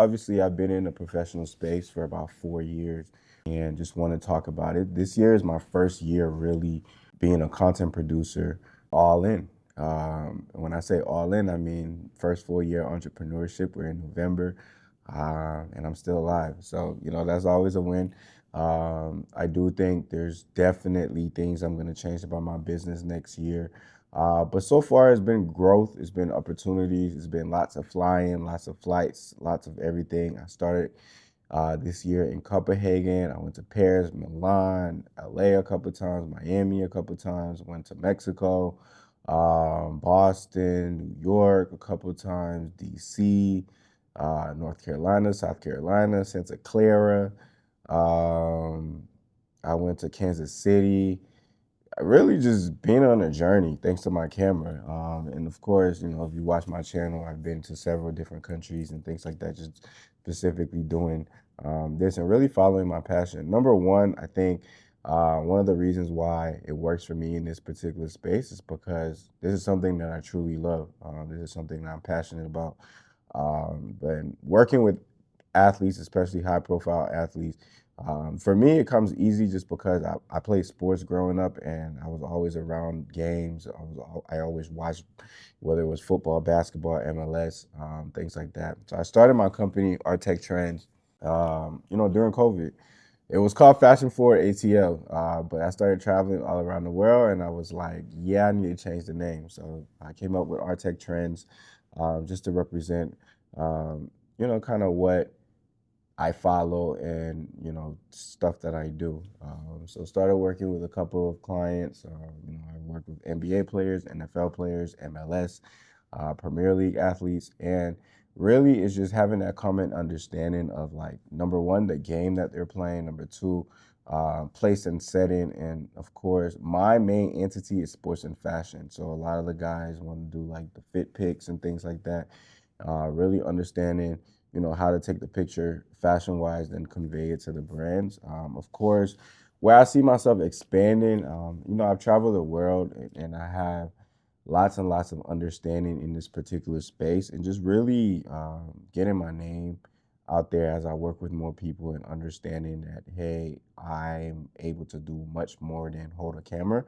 obviously I've been in the professional space for about 4 years and just want to talk about it. This year is my first year really being a content producer all in. When I say all in, I mean first full year entrepreneurship. We're in November, and I'm still alive. So, that's always a win. I do think there's definitely things I'm going to change about my business next year. But so far, it's been growth, it's been opportunities, it's been lots of flying, lots of flights, lots of everything. I started this year in Copenhagen. I went to Paris, Milan, LA a couple times, Miami a couple times, went to Mexico, Boston, New York a couple times, DC, North Carolina, South Carolina, Santa Clara. Um, I went to Kansas City. I really just been on a journey thanks to my camera. And of course, if you watch my channel, I've been to several different countries and things like that, just specifically doing this and really following my passion. Number one, I think one of the reasons why it works for me in this particular space is because this is something that I truly love. This is something that I'm passionate about. But working with athletes, especially high profile athletes, for me, it comes easy just because I played sports growing up and I was always around games. I always watched, whether it was football, basketball, MLS, things like that. So I started my company, Artec Trends, during COVID. It was called Fashion Forward ATL, but I started traveling all around the world and I was like, yeah, I need to change the name. So I came up with Artec Trends just to represent, kind of what I follow and stuff that I do. So started working with a couple of clients. I work with NBA players, NFL players, MLS, Premier League athletes, and really it's just having that common understanding of like number one, the game that they're playing. Number two, place and setting, and of course, my main entity is sports and fashion. So a lot of the guys want to do like the fit pics and things like that. Really understanding how to take the picture fashion wise, then convey it to the brands. Of course, where I see myself expanding, I've traveled the world and I have lots and lots of understanding in this particular space and just really getting my name out there as I work with more people and understanding that, hey, I'm able to do much more than hold a camera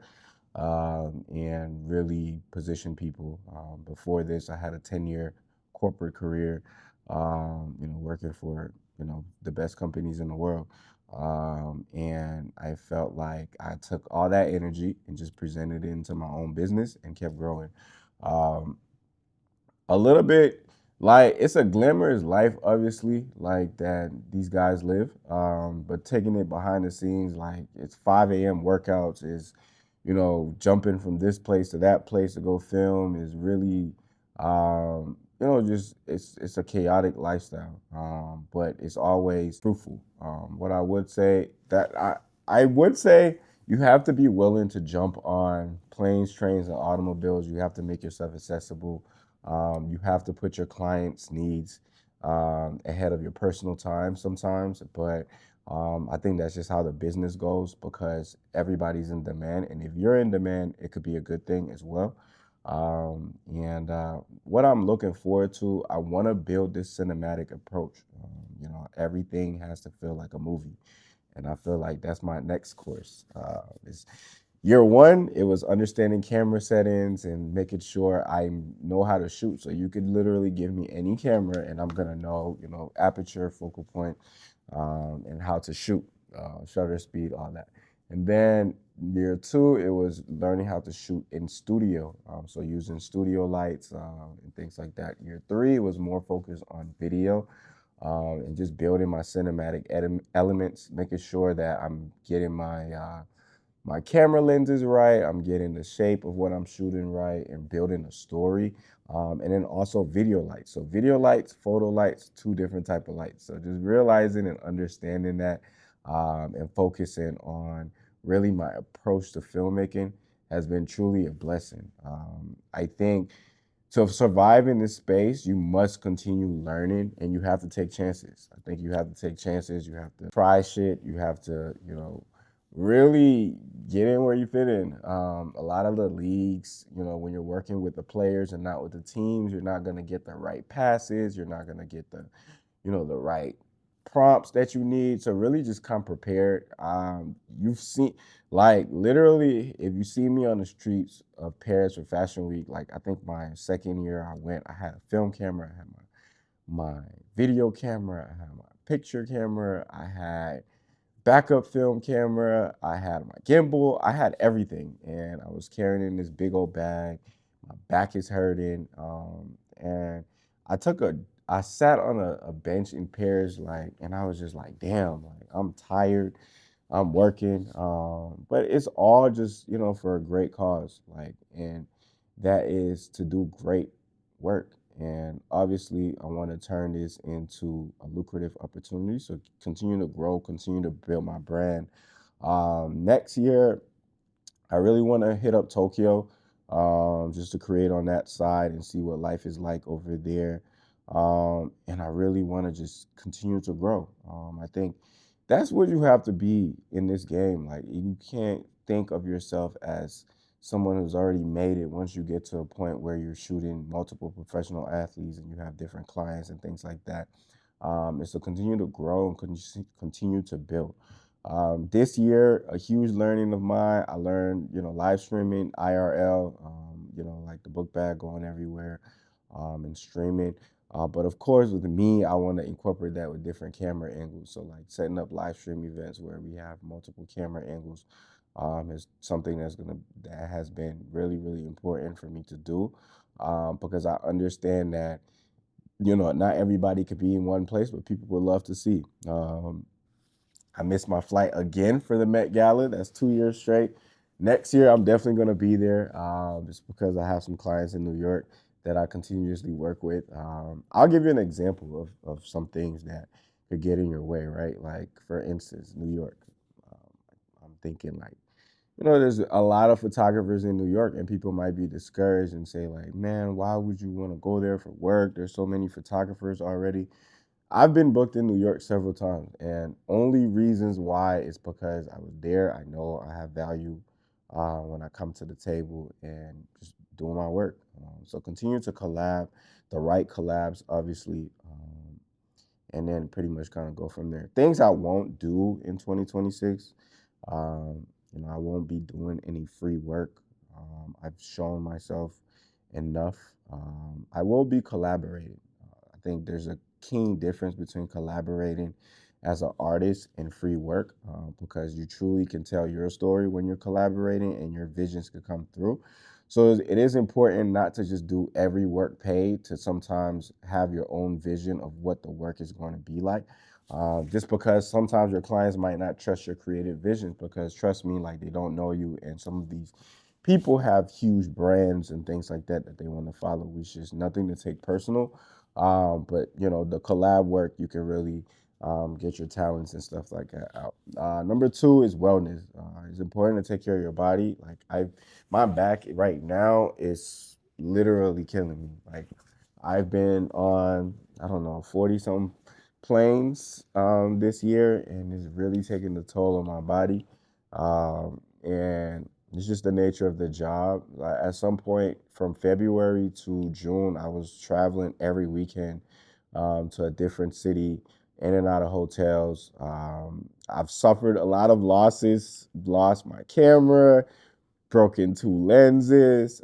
and really position people. Before this, I had a 10-year corporate career, working for, the best companies in the world. And I felt like I took all that energy and just presented it into my own business and kept growing. Um, a little bit like it's a glamorous life, obviously, like that these guys live. But taking it behind the scenes, like it's 5 a.m. workouts, is jumping from this place to that place to go film is really just it's a chaotic lifestyle. But it's always fruitful. What I would say that I would say you have to be willing to jump on planes, trains, and automobiles. You have to make yourself accessible. You have to put your clients' needs ahead of your personal time sometimes, but I think that's just how the business goes because everybody's in demand, and if you're in demand, it could be a good thing as well. And what I'm looking forward to, I want to build this cinematic approach. Everything has to feel like a movie, and I feel like that's my next course. Is Year one, it was understanding camera settings and making sure I know how to shoot. So you could literally give me any camera and I'm gonna know, aperture, focal point, and how to shoot, shutter speed, all that. And then year two, it was learning how to shoot in studio. So using studio lights and things like that. Year three was more focused on video and just building my cinematic elements, making sure that I'm getting my camera lenses right, I'm getting the shape of what I'm shooting right, and building a story. And then also video lights. So video lights, photo lights, two different type of lights. So just realizing and understanding that and focusing on really my approach to filmmaking has been truly a blessing. I think to survive in this space, you must continue learning and you have to take chances. I think you have to take chances. You have to try shit. You have to, really get in where you fit in. A lot of the leagues, when you're working with the players and not with the teams, you're not going to get the right passes. You're not going to get the, the right prompts that you need to really just come prepared. You've seen, like, literally, if you see me on the streets of Paris for Fashion Week, like, I think my second year I went, I had a film camera, I had my video camera, I had my picture camera, I had backup film camera, I had my gimbal, I had everything, and I was carrying in this big old bag. My back is hurting, and I took a, I sat on a bench in Paris, like, and I was just like, damn, like I'm tired, I'm working, but it's all just for a great cause, like, and that is to do great work. And obviously, I want to turn this into a lucrative opportunity. So continue to grow, continue to build my brand. Next year, I really want to hit up Tokyo, just to create on that side and see what life is like over there. And I really want to just continue to grow. I think that's what you have to be in this game. Like, you can't think of yourself as someone who's already made it once you get to a point where you're shooting multiple professional athletes and you have different clients and things like that. Is to continue to grow and continue to build. This year, a huge learning of mine, I learned, live streaming, IRL, like the book bag going everywhere, and streaming. But of course, with me, I want to incorporate that with different camera angles. So, like, setting up live stream events where we have multiple camera angles, is something that has been really, really important for me to do, because I understand that not everybody could be in one place, but people would love to see. I missed my flight again for the Met Gala. That's 2 years straight. Next year, I'm definitely going to be there, just because I have some clients in New York that I continuously work with. I'll give you an example of some things that could get in your way, right? Like, for instance, New York. Um, I'm thinking, like, there's a lot of photographers in New York, and people might be discouraged and say, like, man, why would you want to go there for work? There's so many photographers already. I've been booked in New York several times, and only reasons why is because I was there. I know I have value, when I come to the table and just doing my work. So continue to collab, the right collabs, obviously, and then pretty much kind of go from there. Things I won't do in 2026. I won't be doing any free work. I've shown myself enough. I will be collaborating. I think there's a keen difference between collaborating as an artist and free work, because you truly can tell your story when you're collaborating and your visions can come through. So it is important not to just do every work paid, to sometimes have your own vision of what the work is going to be like. Just because sometimes your clients might not trust your creative vision, because trust me, like, they don't know you, and some of these people have huge brands and things like that that they want to follow, which is nothing to take personal. But the collab work, you can really, get your talents and stuff like that out. Number two is wellness. It's important to take care of your body. Like, my back right now is literally killing me. Like, I've been on, I don't know, 40 something planes, this year, and it's really taking the toll on my body. And it's just the nature of the job. Like, at some point from February to June, I was traveling every weekend, to a different city, in and out of hotels. I've suffered a lot of losses, lost my camera, broken two lenses.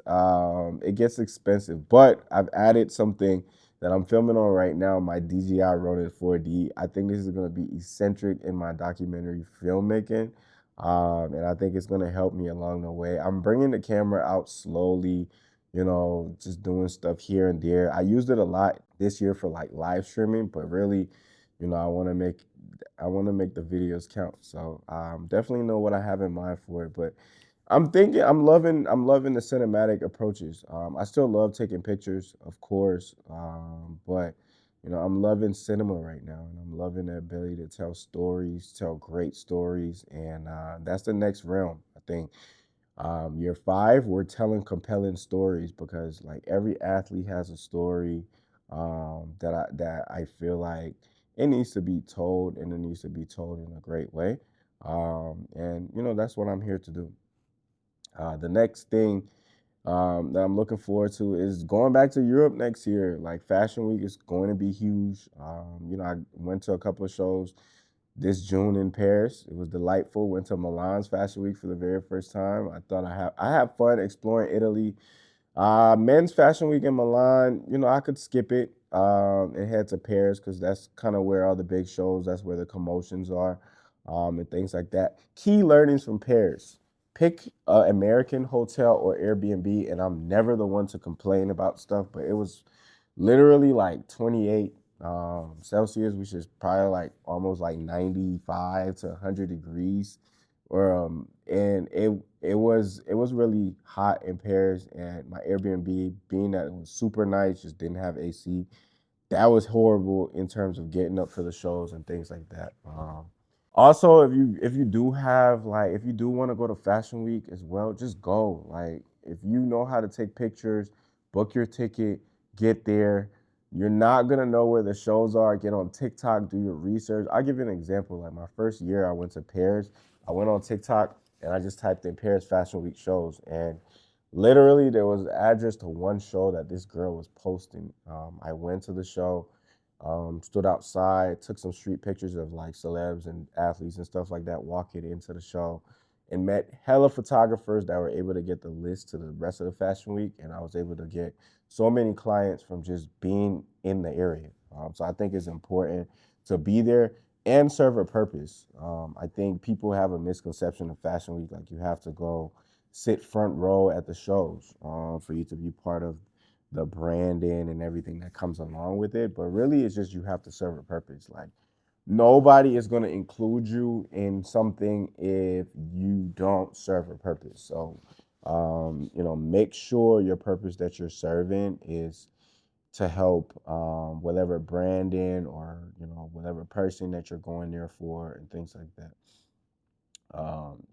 It gets expensive, but I've added something that I'm filming on right now, my DJI Ronin 4D. I think this is going to be eccentric in my documentary filmmaking. And I think it's going to help me along the way. I'm bringing the camera out slowly, just doing stuff here and there. I used it a lot this year for, like, live streaming, but really, I want to make the videos count. So, definitely know what I have in mind for it, but I'm loving the cinematic approaches. I still love taking pictures, of course, but I'm loving cinema right now, and I'm loving the ability to tell stories, tell great stories, and that's the next realm. I think, year five, we're telling compelling stories, because, like, every athlete has a story, that I feel like it needs to be told, and it needs to be told in a great way. And that's what I'm here to do. The next thing, that I'm looking forward to is going back to Europe next year. Like Fashion Week is going to be huge. I went to a couple of shows this June in Paris. It was delightful. Went to Milan's Fashion Week for the very first time. I have fun exploring Italy. Men's Fashion Week in Milan, I could skip it and head to Paris because that's kind of where all the big shows, that's where the commotions are, and things like that. Key learnings from Paris: pick an American hotel or Airbnb, and I'm never the one to complain about stuff, but it was literally like 28 Celsius, which is probably like almost like 95 to 100 degrees. And it was really hot in Paris, and my Airbnb, being that it was super nice, just didn't have AC. That was horrible in terms of getting up for the shows and things like that. Also, if you do want to go to Fashion Week as well, just go. Like if you know how to take pictures, book your ticket, get there. You're not gonna know where the shows are. Get on TikTok, do your research. I'll give you an example. Like my first year I went to Paris, I went on TikTok and I just typed in Paris Fashion Week shows, and literally there was an address to one show that this girl was posting. I went to the show, stood outside, took some street pictures of like celebs and athletes and stuff like that walking into the show, and met hella photographers that were able to get the list to the rest of the Fashion Week. And I was able to get so many clients from just being in the area. So I think it's important to be there and serve a purpose. I think people have a misconception of Fashion Week, like you have to go sit front row at the shows for you to be part of the branding and everything that comes along with it. But really, it's just you have to serve a purpose. Like nobody is going to include you in something if you don't serve a purpose. So, make sure your purpose that you're serving is to help whatever branding or whatever person that you're going there for and things like that.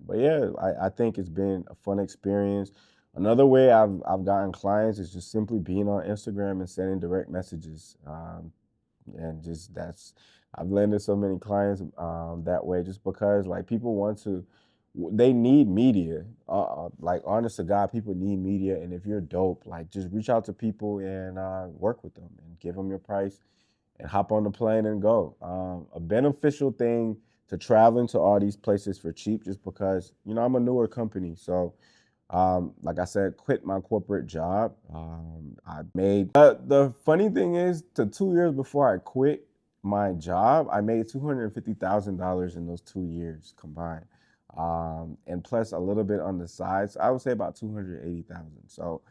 But yeah, I think it's been a fun experience. Another way I've gotten clients is just simply being on Instagram and sending direct messages. And just that's I've landed so many clients that way just because like people they need media. Like honest to God, people need media, and if you're dope, like just reach out to people and work with them and give them your price and hop on the plane and go. A beneficial thing to traveling to all these places for cheap, just because I'm a newer company, so like I said, quit my corporate job. I made the funny thing is, the 2 years before I quit my job, I made $250,000 in those 2 years combined, and plus a little bit on the side. So I would say about 280,000. So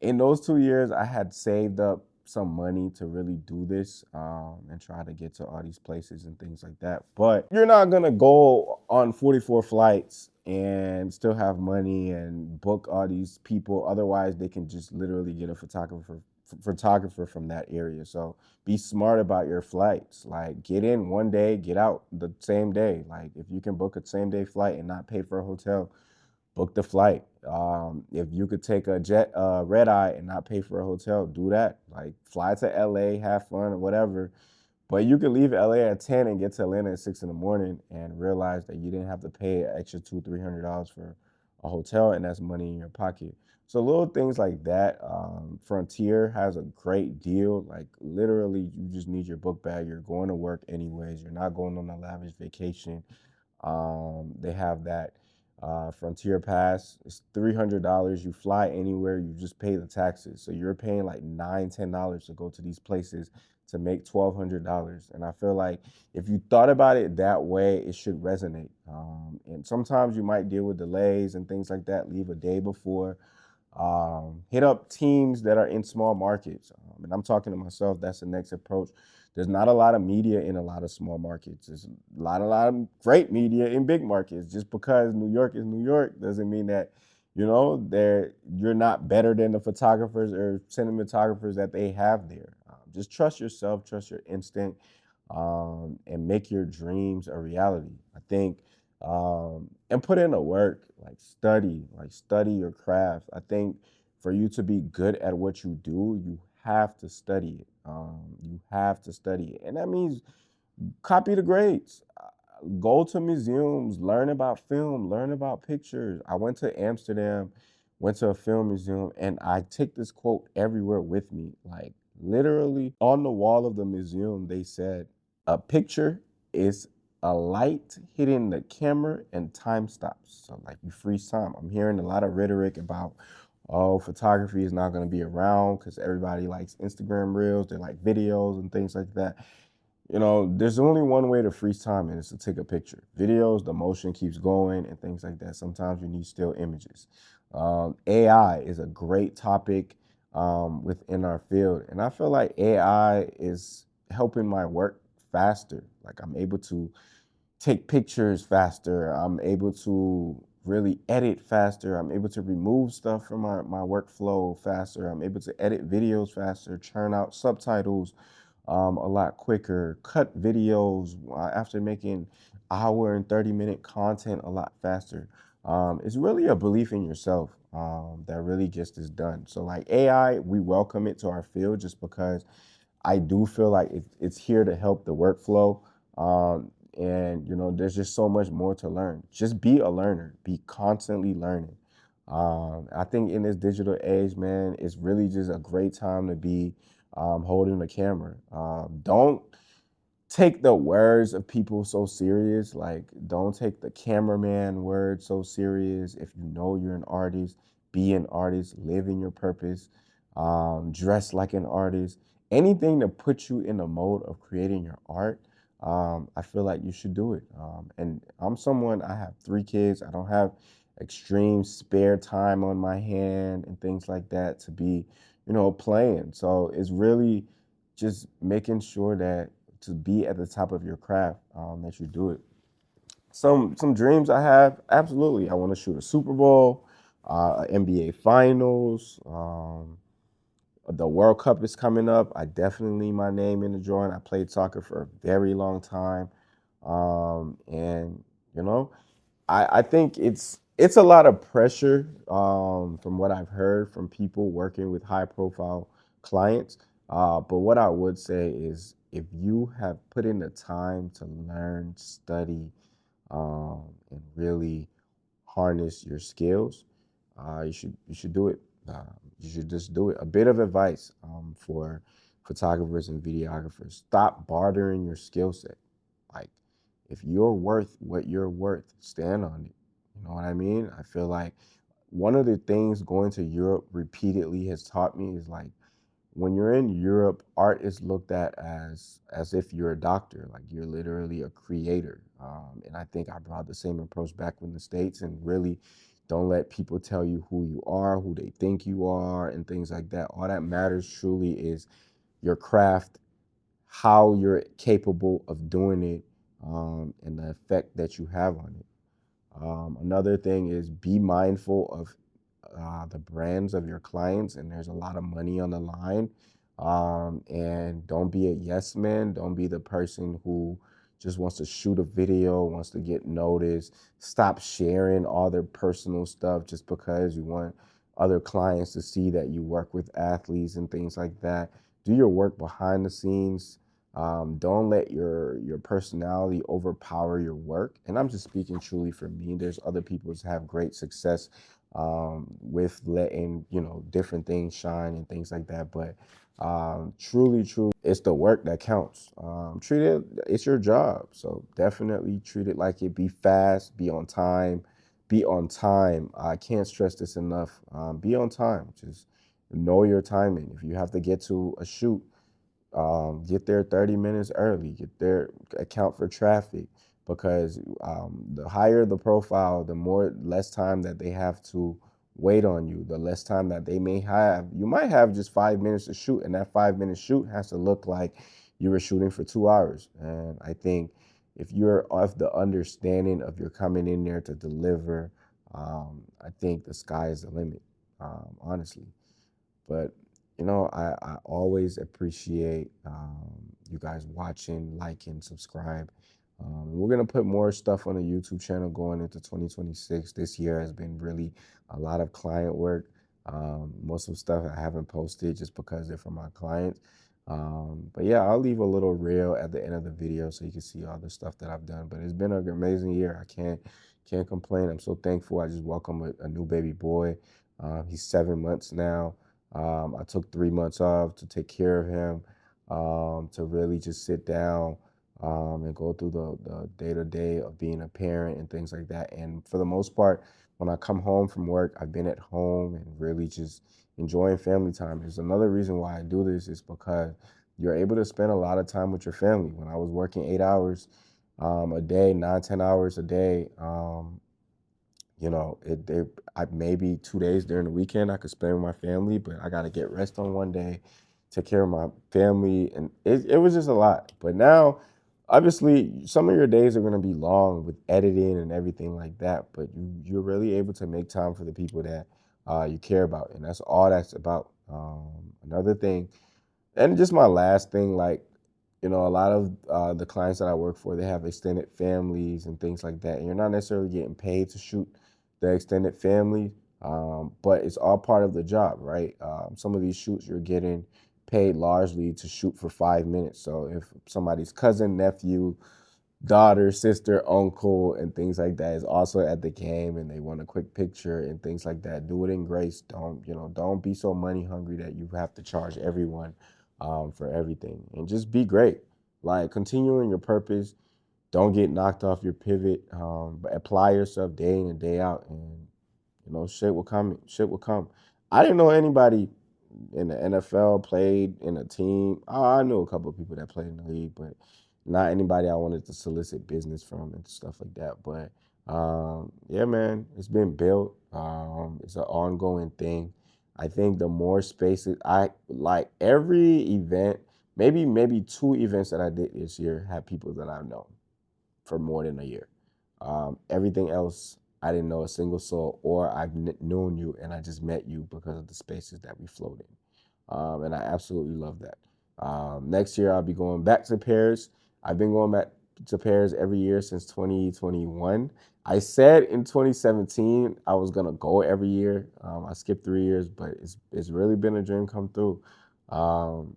in those 2 years, I had saved up some money to really do this and try to get to all these places and things like that. But you're not gonna go on 44 flights and still have money and book all these people. Otherwise, they can just literally get a photographer from that area. So be smart about your flights. Like get in one day, get out the same day. Like if you can book a same day flight and not pay for a hotel, book the flight. If you could take a red eye and not pay for a hotel, do that. Like fly to LA, have fun or whatever. But you could leave LA at 10 and get to Atlanta at 6 in the morning and realize that you didn't have to pay an extra $200-300 for a hotel, and that's money in your pocket. So little things like that. Frontier has a great deal. Like literally, you just need your book bag. You're going to work anyways. You're not going on a lavish vacation. They have that Frontier Pass. It's $300. You fly anywhere. You just pay the taxes. So you're paying like $9-10 to go to these places to make $1,200. And I feel like if you thought about it that way, it should resonate. And sometimes you might deal with delays and things like that. Leave a day before. Hit up teams that are in small markets. And I'm talking to myself. That's the next approach. There's not a lot of media in a lot of small markets. There's a lot of great media in big markets. Just because New York is New York doesn't mean that, you're not better than the photographers or cinematographers that they have there. Just trust yourself, trust your instinct, and make your dreams a reality. I think, and put in the work, like study your craft. I think for you to be good at what you do, you have to study it. You have to study it, and that means copy the grades. Go to museums, learn about film, learn about pictures. I went to Amsterdam went to a film museum, and I take this quote everywhere with me. Like literally on the wall of the museum, they said, "A picture is a light hitting the camera and time stops." So like you freeze time. I'm hearing a lot of rhetoric about, oh, photography is not going to be around because everybody likes Instagram reels, they like videos and things like that. There's only one way to freeze time, and it's to take a picture. Videos, the motion keeps going and things like that. Sometimes you need still images. AI is a great topic within our field, and I feel like AI is helping my work faster. Like I'm able to take pictures faster. I'm able to really edit faster. I'm able to remove stuff from my workflow faster. I'm able to edit videos faster, churn out subtitles a lot quicker, cut videos after making hour and 30-minute content a lot faster. It's really a belief in yourself that really gets this done. So like AI, we welcome it to our field just because I do feel like it's here to help the workflow. And there's just so much more to learn. Just be a learner, be constantly learning. I think in this digital age, man, it's really just a great time to be holding the camera. Don't take the words of people so serious. Like, don't take the cameraman word so serious. If you know you're an artist, be an artist, live in your purpose, dress like an artist. Anything to put you in the mode of creating your art, I feel like you should do it. And I'm someone, I have 3 kids. I don't have extreme spare time on my hand and things like that to be, playing. So it's really just making sure that to be at the top of your craft, that you do it. Some dreams I have, absolutely. I want to shoot a Super Bowl, NBA Finals. The World Cup is coming up. I definitely need my name in the drawing. I played soccer for a very long time, and you know, I think it's a lot of pressure from what I've heard from people working with high profile clients. But what I would say is if you have put in the time to learn, study, and really harness your skills, you should do it. You should just do it. A bit of advice for photographers and videographers: stop bartering your skill set. Like, if you're worth what you're worth, stand on it. You know what I mean? I feel like one of the things going to Europe repeatedly has taught me is like when you're in Europe, art is looked at as if you're a doctor, like you're literally a creator. And I think I brought the same approach back in the States, and really don't let people tell you who you are, who they think you are, and things like that. All that matters truly is your craft, how you're capable of doing it, and the effect that you have on it. Another thing is be mindful of the brands of your clients, and there's a lot of money on the line. And don't be a yes man. Don't be the person who just wants to shoot a video, wants to get noticed. Stop sharing all their personal stuff just because you want other clients to see that you work with athletes and things like that. Do your work behind the scenes. Don't let your personality overpower your work. And I'm just speaking truly for me. There's other people who have great success with letting different things shine and things like that. But truly, it's the work that counts. Treat it; it's your job. So definitely treat it like it. Be fast. Be on time. Be on time. I can't stress this enough. Be on time. Just know your timing. If you have to get to a shoot, get there 30 minutes early, get there, account for traffic, because the higher the profile, the more less time that they have to wait on you, the less time that they may have. You might have just 5 minutes to shoot, and that 5 minute shoot has to look like you were shooting for 2 hours. And I think if you're of the understanding of you're coming in there to deliver, I think the sky is the limit, honestly. But I always appreciate you guys watching, liking, subscribe. We're gonna put more stuff on the YouTube channel going into 2026. This year has been really a lot of client work. Most of the stuff I haven't posted just because they're for my clients. But yeah, I'll leave a little reel at the end of the video so you can see all the stuff that I've done. But it's been an amazing year. I can't complain. I'm so thankful. I just welcomed a new baby boy. He's 7 months now. I took 3 months off to take care of him, to really just sit down and go through the day-to-day of being a parent and things like that. And for the most part, when I come home from work, I've been at home and really just enjoying family time. There's another reason why I do this is because you're able to spend a lot of time with your family. When I was working 8 hours a day, 9, 10 hours a day, you know, maybe 2 days during the weekend I could spend with my family, but I got to get rest on one day, take care of my family, and it was just a lot. But now, obviously, some of your days are going to be long with editing and everything like that, but you're really able to make time for the people that you care about, and that's all that's about. Another thing, and just my last thing, like, a lot of the clients that I work for, they have extended families and things like that. And you're not necessarily getting paid to shoot the extended family, but it's all part of the job, right? Some of these shoots you're getting paid largely to shoot for 5 minutes. So if somebody's cousin, nephew, daughter, sister, uncle, and things like that is also at the game and they want a quick picture and things like that, do it in grace. Don't be so money hungry that you have to charge everyone for everything, and just be great. Like, continuing your purpose, don't get knocked off your pivot, but apply yourself day in and day out, and shit will come. Shit will come. I didn't know anybody in the NFL played in a team. I knew a couple of people that played in the league, but not anybody I wanted to solicit business from and stuff like that. But yeah, man, it's been built. It's an ongoing thing. I think the more spaces I like, every event, maybe two events that I did this year had people that I've known for more than a year. Everything else, I didn't know a single soul, or I've known you and I just met you because of the spaces that we float in. And I absolutely love that. Next year, I'll be going back to Paris. I've been going back to Paris every year since 2021. I said in 2017 I was gonna go every year. I skipped 3 years, but it's really been a dream come through. Um,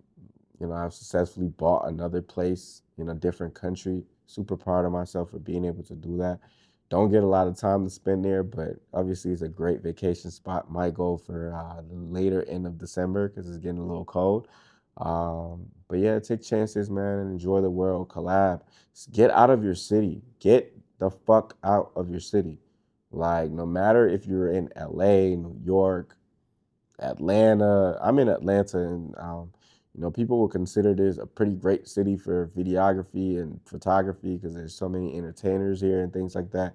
I've successfully bought another place in a different country. Super proud of myself for being able to do that. Don't get a lot of time to spend there, but obviously it's a great vacation spot. Might go for the later end of December because it's getting a little cold. But yeah, take chances, man, and enjoy the world. Collab. Get out of your city. Get the fuck out of your city. Like, no matter if you're in LA, New York, Atlanta. I'm in Atlanta, and people will consider this a pretty great city for videography and photography because there's so many entertainers here and things like that.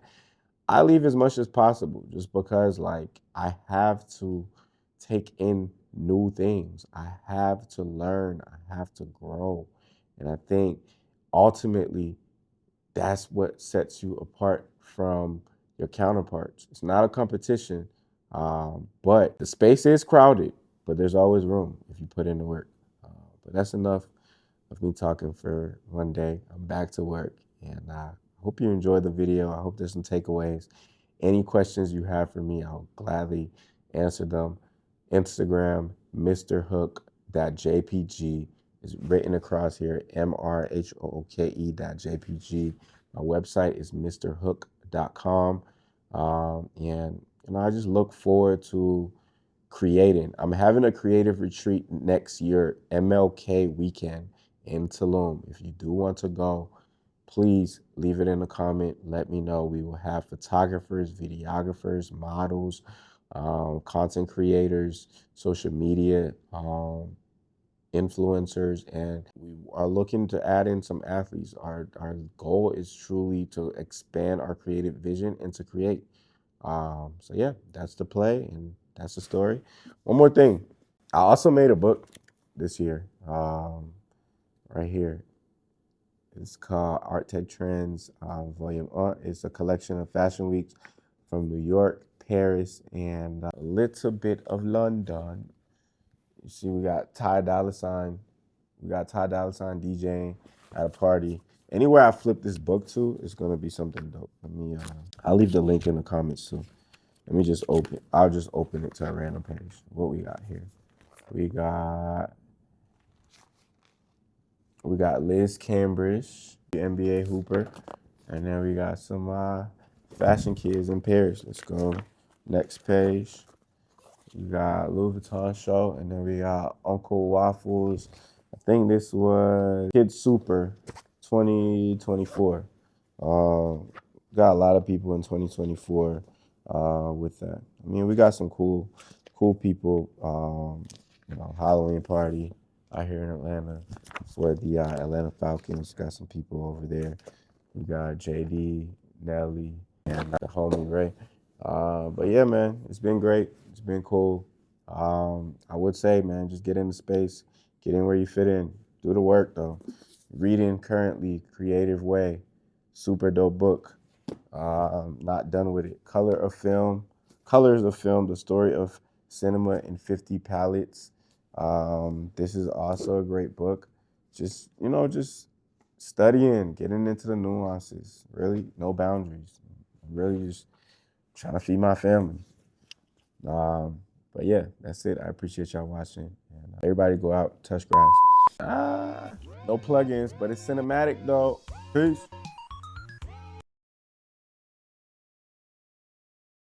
I leave as much as possible just because, like, I have to take in new things. I have to learn. I have to grow, and I think ultimately that's what sets you apart from your counterparts. It's not a competition, but the space is crowded, but there's always room if you put in the work. But that's enough of me talking for one day. I'm back to work, and I hope you enjoyed the video. I hope there's some takeaways. Any questions you have for me, I'll gladly answer them. Instagram, mrhooke.jpg is written across here, mrhooke.jpg. My website is mrhooke.com. And I just look forward to creating. I'm having a creative retreat next year, MLK weekend in Tulum. If you do want to go, please leave it in a comment. Let me know. We will have photographers, videographers, models, content creators, social media influencers, and we are looking to add in some athletes. Our goal is truly to expand our creative vision and to create. So yeah, that's the play and that's the story. One more thing, I also made a book this year. Right here, it's called Art Tech Trends Volume 1. It's a collection of fashion weeks from New York, Paris, and a little bit of London. You see, we got Ty Dolla $ign. We got Ty Dolla $ign DJing at a party. Anywhere I flip this book to, it's gonna be something dope. I'll leave the link in the comments too. Let me just open. I'll just open it to a random page. What we got here? We got Liz Cambridge, the NBA hooper, and then we got some fashion kids in Paris. Let's go. Next page. We got Louis Vuitton show, and then we got Uncle Waffles. I think this was Kid Super 2024. Um, got a lot of people in 2024 with that. I mean, we got some cool people. Halloween party out here in Atlanta for the Atlanta Falcons. Got some people over there. We got JD, Nelly, and the homie Ray. But yeah, man, it's been great. It's been cool. I would say, man, just get into space, get in where you fit in, do the work though. Reading currently, Creative Way, super dope book. Not done with it. Colors of Film, the story of cinema in 50 palettes. This is also a great book. Just studying, getting into the nuances. Really, no boundaries. Really, just trying to feed my family. But yeah, that's it. I appreciate y'all watching. And everybody go out, touch grass. No plugins, but it's cinematic though. Peace.